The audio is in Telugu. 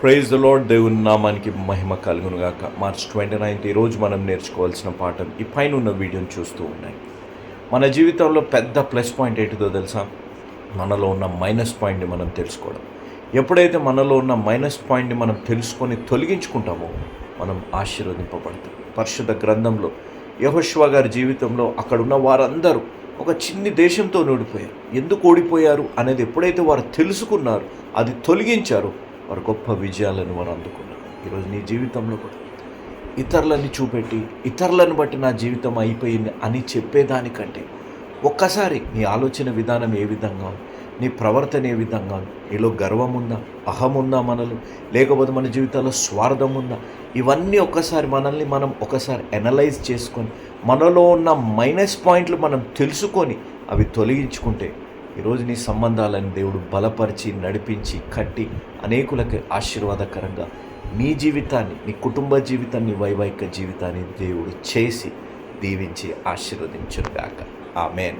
Praise the lord. దేవుని నామానికి మహిమ కలుగును గాక. మార్చ్ 29 ఈరోజు మనం నేర్చుకోవాల్సిన పాఠం ఈ పైన ఉన్న వీడియోని చూస్తూ ఉన్నాయి. మన జీవితంలో పెద్ద ప్లస్ పాయింట్ ఏంటిదో తెలుసా? మనలో ఉన్న మైనస్ పాయింట్ని మనం తెలుసుకోవడం. ఎప్పుడైతే మనలో ఉన్న మైనస్ పాయింట్ని మనం తెలుసుకొని తొలగించుకుంటామో మనం ఆశీర్వదింపబడతాం. పరిశుద్ధ గ్రంథంలో యెహోషువ గారి జీవితంలో అక్కడున్న వారందరూ ఒక చిన్ని దేశంతో ఓడిపోయారు. ఎందుకు ఓడిపోయారు అనేది ఎప్పుడైతే వారు తెలుసుకున్నారు, అది తొలగించారు, వారు గొప్ప విజయాలను వారు అందుకున్నారు. ఈరోజు నీ జీవితంలో కూడా ఇతరులని చూపెట్టి ఇతరులను బట్టి నా జీవితం అయిపోయింది అని చెప్పేదానికంటే ఒక్కసారి నీ ఆలోచన విధానం ఏ విధంగా ఉంది, నీ ప్రవర్తన ఏ విధంగా ఉంది, నీలో గర్వం ఉందా, అహం ఉందా మనలో, లేకపోతే మన జీవితాల్లో స్వార్థం ఉందా, ఇవన్నీ మనం ఒకసారి అనలైజ్ చేసుకొని మనలో ఉన్న మైనస్ పాయింట్లు మనం తెలుసుకొని అవి తొలగించుకుంటే ఈరోజు నీ సంబంధాలను దేవుడు బలపరిచి నడిపించి కట్టి అనేకులకు ఆశీర్వాదకరంగా నీ జీవితాన్ని, నీ కుటుంబ జీవితాన్ని, వైవాహిక జీవితాన్ని దేవుడు చేసి దీవించి ఆశీర్వదించుగాక. ఆమేన్.